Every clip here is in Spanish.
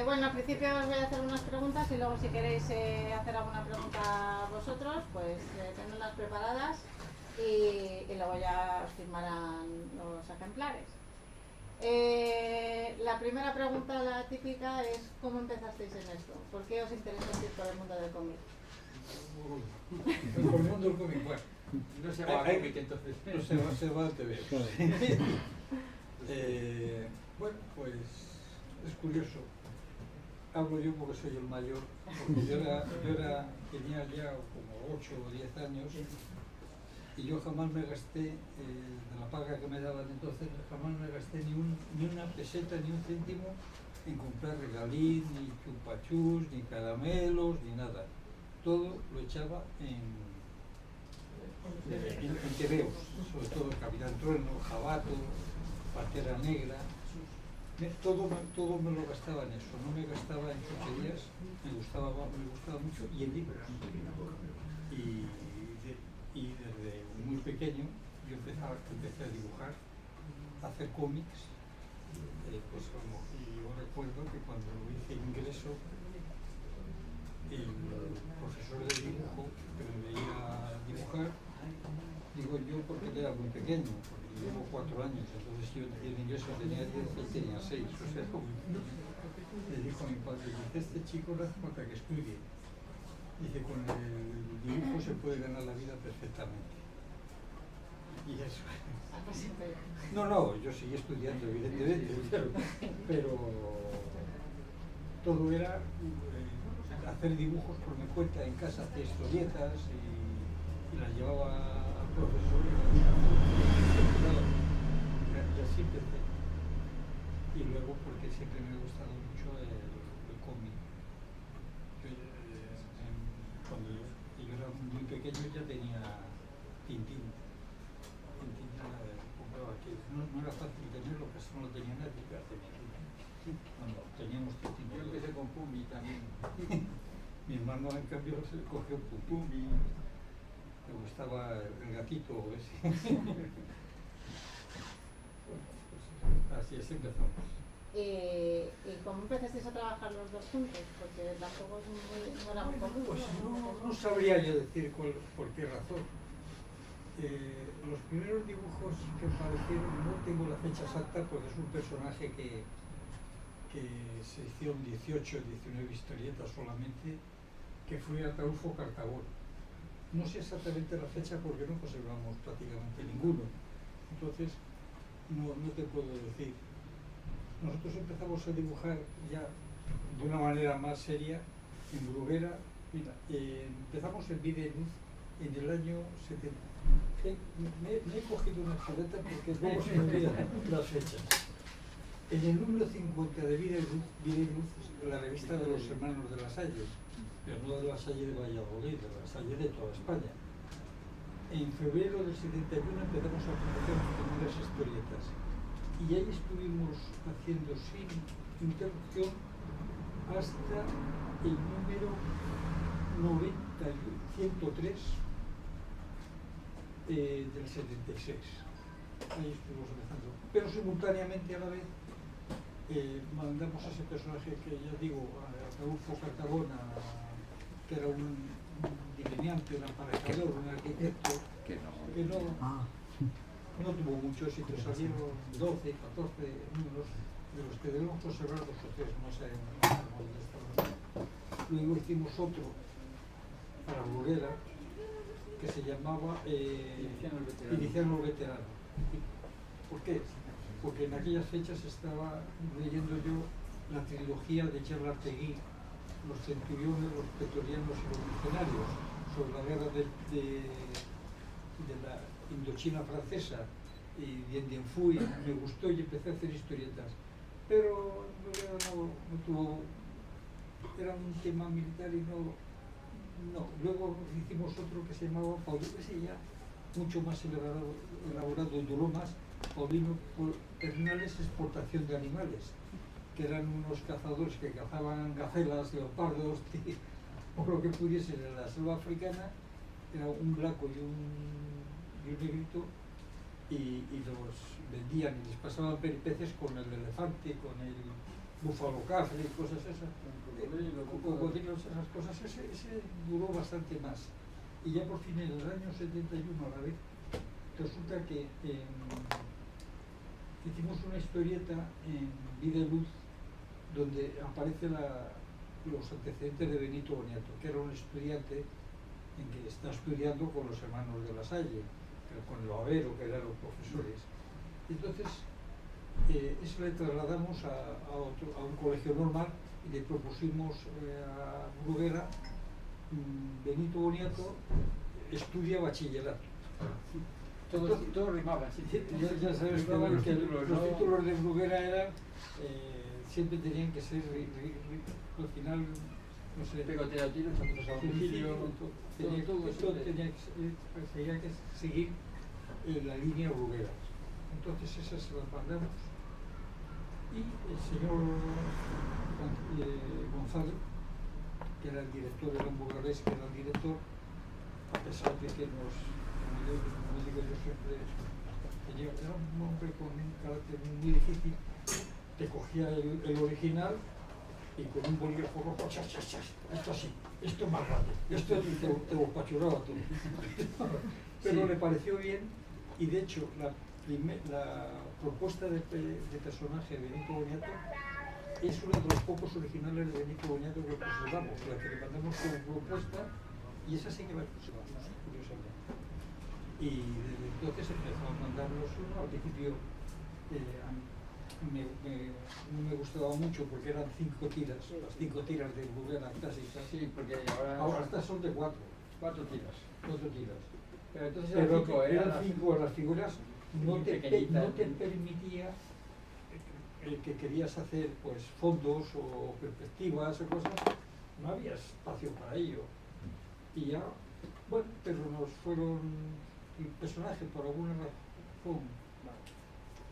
Bueno, al principio os voy a hacer unas preguntas y luego si queréis hacer alguna pregunta vosotros, pues tenedlas preparadas y luego ya os firmarán los ejemplares. La primera pregunta, la típica, es ¿cómo empezasteis en esto? ¿Por qué os interesasteis por el mundo del cómic? Por el mundo del cómic, bueno. No se va a cómic entonces. No se va a TV. Bueno, pues es curioso. Hablo yo porque soy el mayor, porque yo tenía ya como 8 o 10 años y yo jamás me gasté, de la paga que me daban entonces, jamás me gasté ni una peseta, ni un céntimo en comprar regalín, ni chupachus, ni caramelos, ni nada. Todo lo echaba en tebeos, sobre todo Capitán Trueno, Jabato, Pantera Negra. Todo me lo gastaba en eso, no me gastaba en tonterías, me gustaba mucho, y en libros. Y desde muy pequeño yo empecé a dibujar, a hacer cómics. Pues como, y yo recuerdo que cuando hice ingreso, el profesor de dibujo que me veía dibujar, digo yo porque él era muy pequeño, porque llevo 4 años, entonces yo el ingreso tenía 10 y tenía 6, o sea, le dijo a mi padre, dice, este chico no hace falta que estudie, dice, con el dibujo se puede ganar la vida perfectamente. Y eso. No, yo seguí estudiando, evidentemente, pero todo era hacer dibujos por mi cuenta en casa, hacía historietas y las llevaba al profesor y así empecé. Y luego porque siempre me ha gustado mucho el cómic. Cuando yo era muy pequeño ya tenía Tintín. Tintín ya compraba aquí. No era fácil tenerlo, porque eso no lo tenía nadie, pero tenía Tintín. Bueno, teníamos Tintín. Yo empecé con Pumbi también. Mi hermano en cambio se cogió Pumbi. Me gustaba el gatito ese. Bueno, pues así empezamos. ¿Y cómo empezasteis a trabajar los dos juntos? Porque tampoco no era muy común. Pues no sabría yo decir por qué razón. Los primeros dibujos que aparecieron, no tengo la fecha exacta porque es un personaje que se hicieron 18 o 19 historietas solamente, que fue Ataulfo Cartabón. No sé exactamente la fecha porque no conservamos prácticamente ninguno, entonces no te puedo decir. Nosotros empezamos a dibujar ya de una manera más seria en Bruguera. Mira, empezamos en Vida y Luz en el año 70. Me he cogido una chuleta porque luego se me olvidan las fechas. En el número 50 de Vida y Luz, la revista de los hermanos de La Salle, pero no de La Salle de Valladolid, de La Salle de toda España. En febrero del 71 empezamos a publicar las primeras historietas y ahí estuvimos haciendo sin interrupción hasta el número 103 del 76. Ahí estuvimos empezando, pero simultáneamente a la vez mandamos a ese personaje que ya digo, a Ataulfo Cartabón, que era un delineante, un aparejador, un arquitecto, que no tuvo mucho éxito, salieron 12, 14 números, de los que debemos conservar 2 o 3, no sé dónde estaban. Luego hicimos otro para Bruguera, que se llamaba Iniciano el Veterano. ¿Por qué? Porque en aquellas fechas estaba leyendo yo la trilogía de Cherlartegui, los centuriones, los pretorianos y los mercenarios, sobre la guerra de la Indochina francesa y Dien Phu, me gustó y empecé a hacer historietas. Pero no tuvo, era un tema militar y no. Luego hicimos otro que se llamaba Paulino, ese ya mucho más elaborado, duró más. Paulino Hernales, exportación de animales, que eran unos cazadores que cazaban gacelas, leopardos, o lo que pudiesen en la selva africana. Era un blanco y un negrito, y los vendían y les pasaban peripecias con el elefante, con el búfalo cafre y cosas esas. Cocodrilos, esas cosas, ese duró bastante más. Y ya por fin en el año 71 a la vez, resulta que hicimos una historieta en Vida y Luz donde aparecen los antecedentes de Benito Boniato, que era un estudiante en que está estudiando con los hermanos de La Salle, con el Avero, que eran los profesores. Entonces, eso le trasladamos a un colegio normal y le propusimos a Bruguera, Benito Boniato estudia bachillerato. Todo rimaba, sí. Ya sabes que los títulos de Bruguera eran, siempre tenían que ser, al final, no sé, Pegotea tiro, chapuzas a domicilio, tenía que seguir la línea Bruguera. Entonces esas se las mandamos y el señor González, que era el director, era un burgalés que era el director, a pesar de que como digo yo siempre, era un hombre con un carácter muy difícil, te cogía el original y con un bolígrafo rojo, chas, esto así, esto es más grande, esto te lo pachurraba todo. Pero le pareció bien y de hecho la propuesta de personaje de Benito Boniato es uno de los pocos originales de Benito Boniato que conservamos, la que le mandamos como propuesta y esa sí que la conservamos, curiosamente. Y desde entonces empezó a mandarnos uno, al principio no me gustaba mucho porque eran 5 tiras, las 5 tiras de Bruguera clásicas. Sí, porque ahora estas son de 4. 4 tiras. 4 tiras. Pero entonces eran 5, las figuras no te permitía, el que querías hacer pues fondos o perspectivas o cosas, no había espacio para ello. Y ya, bueno, pero nos fueron el personaje por alguna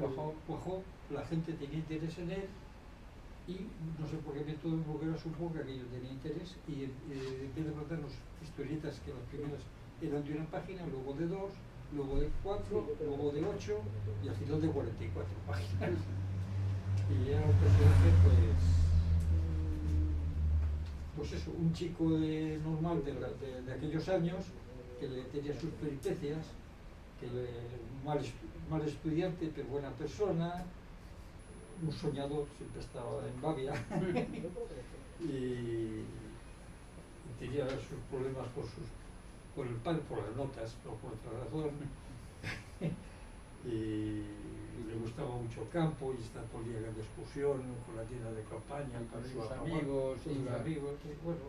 razón cuajó, la gente tenía interés en él y no sé por qué método en Bruguera supongo que aquello tenía interés y en vez de mandarnos historietas que las primeras eran de una página, luego de 2, luego de 4, luego de 8 y al final de 44 páginas. Y ya el personaje pues eso, un chico normal de aquellos años que tenía sus peripecias, que mal estudiante pero buena persona, un soñador, siempre estaba en Bavia y tenía sus problemas por el padre, por las notas, no por otra razón. Y le gustaba mucho el campo y está todo el día en excursión con la tienda de campaña, con su sus abuelo, amigos, con sus amigos. Y bueno,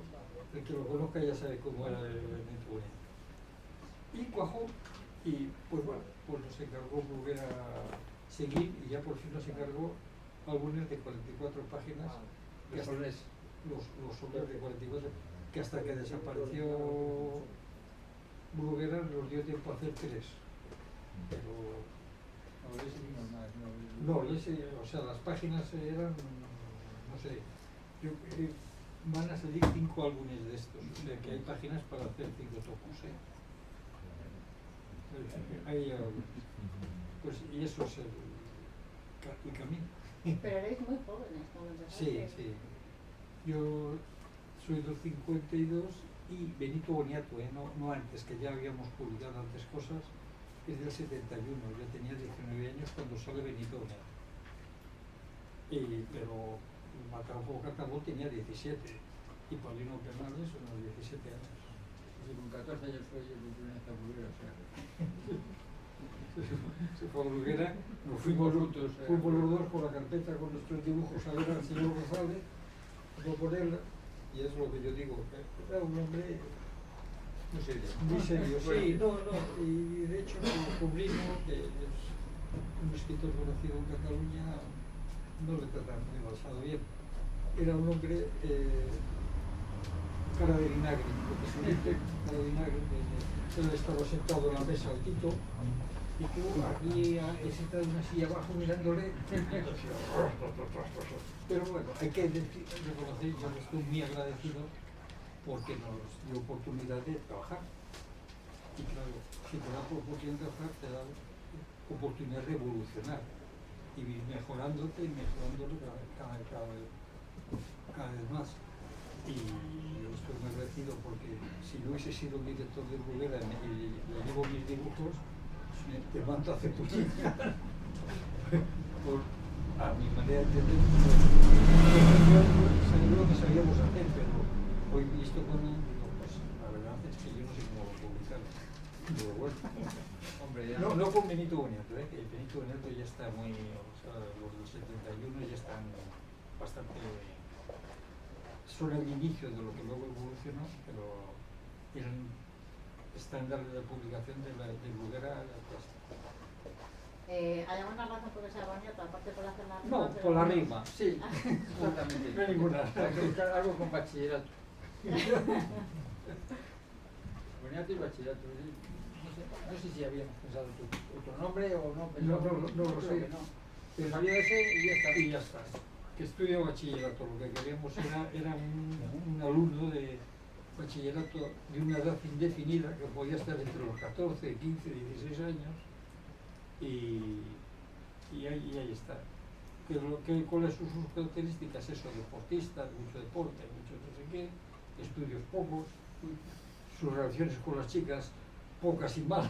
el que lo conozca ya sabe cómo era el Benito Boniato. Y cuajó y pues bueno, pues nos encargó volver a seguir y ya por fin nos encargó álbumes de 44 páginas. Los soles. Los soles de 44, que hasta que desapareció Bruguera nos dio tiempo a hacer 3. Pero no, o sea, las páginas eran, no sé, van a salir 5 álbumes de estos, o sea que hay páginas para hacer 5 tomos, pues y eso es el camino. Pero erais muy jóvenes cuando empezaste. Sí. Yo soy del 52 y Benito Boniato, no antes, que ya habíamos publicado antes cosas, es del 71, yo tenía 19 años cuando sale Benito Boniato. Pero Matambo Catambo tenía 17 y Paulino Fernández unos 17 años. Sí, con 14 años fue yo mi primera vez a Bruguera, o sea. Se fue a Bruguera, nos fuimos los dos con la carpeta con nuestros dibujos a ver al señor González, no ponerla, y es lo que yo digo, era un hombre muy serio. Muy serio, sí, y de hecho Paulino, que es un escritor conocido en Cataluña, no le trataron demasiado bien. Era un hombre cara de vinagre, porque se dice cara de vinagre, él estaba sentado en la mesa altito, y tú aquí sentado en una silla abajo mirándole. Pero bueno, hay que reconocer, yo estoy muy agradecido porque nos dio oportunidad de trabajar. Y claro, si te da por oportunidad de trabajar, te da oportunidad de evolucionar y ir mejorándote y mejorándolo cada vez más. Y yo estoy muy agradecido porque si no hubiese sido director de Bruguera y le llevo mis dibujos, te mando a hacer tu a mi manera de entender, sabía lo que sabíamos hacer, pero hoy visto con él, digo, pues la verdad es que yo no sé cómo publicarlo. Pero bueno, Hombre, ya no con Benito Boniato, que Benito Boniato ya está muy, o sea, los del 71 ya están bastante, son el inicio de lo que luego evolucionó, pero eran estándares de publicación de Bruguera ya está. ¿Hay alguna razón por que sea Boniato, aparte por hacer la rima? No, pero- por la rima, sí. exactamente. No hay ninguna. Hay que buscar algo con bachillerato. Boniato y bachillerato. No sé si habíamos pensado otro nombre o no. No lo creo sé. que no. Pero salió ese y ya está. Y ya está. Que estudia bachillerato, lo que queríamos era un alumno de bachillerato de una edad indefinida que podía estar entre los 14, 15, 16 años y ahí está. ¿Cuáles son sus características? Eso, deportista, mucho deporte, mucho no sé qué, estudios pocos, sus relaciones con las chicas pocas y malas,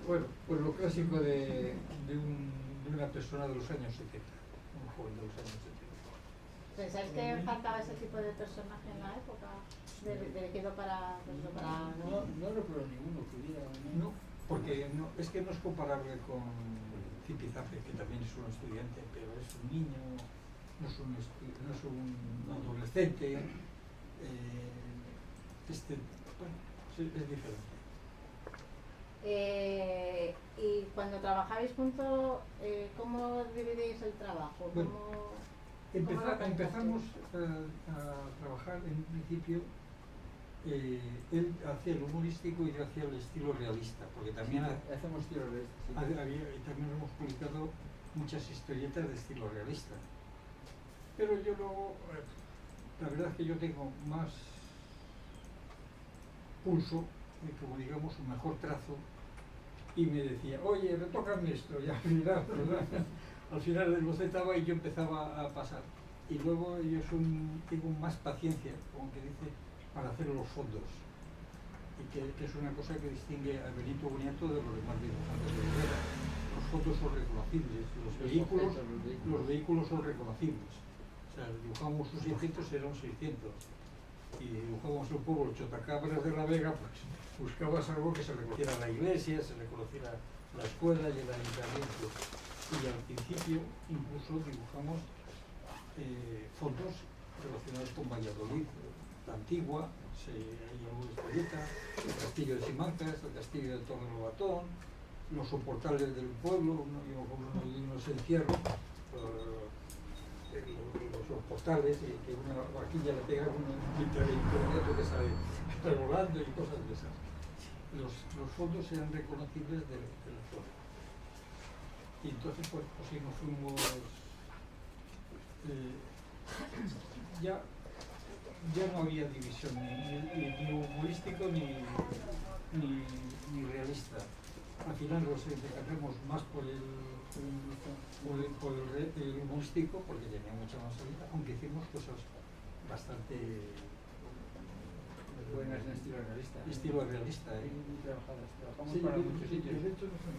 bueno, pues lo clásico de una persona de los años 70, un joven de los años 70. ¿Pensáis que faltaba ese tipo de personaje en la época? Dirigido para... No recuerdo ninguno que hubiera. No, porque es que no es comparable con Zipizape, que también es un estudiante, pero es un niño, no es un adolescente, bueno, sí, es diferente. Y cuando trabajabais juntos, ¿cómo dividís el trabajo? Bueno, ¿Cómo empezamos a trabajar en un principio. Él hacía el humorístico y yo hacía el estilo realista, porque también hacemos estilo realista. también hemos publicado muchas historietas de estilo realista. Pero yo luego, la verdad es que yo tengo más pulso, como digamos, un mejor trazo, y me decía, oye, retócame esto, y al final él bocetaba y yo empezaba a pasar. Y luego yo tengo más paciencia, como que dice, para hacer los fondos, y que es una cosa que distingue a Benito Boniato de los demás dibujantes de Bruguera. Los fondos son reconocibles, los vehículos son reconocibles. O sea, dibujamos un 600, eran 600, y dibujamos un pueblo, Chotacabras de la Vega, pues buscabas algo que se reconociera la iglesia, se reconociera la escuela y el ayuntamiento. Y al principio incluso dibujamos fondos relacionados con Valladolid, la antigua, hay alguna historieta, el castillo de Simancas, el castillo de Torre Lobatón, los soportales del pueblo, unos encierros, los portales, y que una vaquilla le pega un inmediato que sale revolando y cosas de esas. Los fondos eran reconocibles de la zona. Y entonces, pues sí, nos fuimos ya no había división ni humorístico ni realista. Al final nos decantamos más por el humorístico porque tenía mucha más salida, aunque hicimos cosas bastante buenas en estilo realista. Estilo realista, Muy trabajadas. Trabajamos sí, para muchos sitios. de hecho, no sé.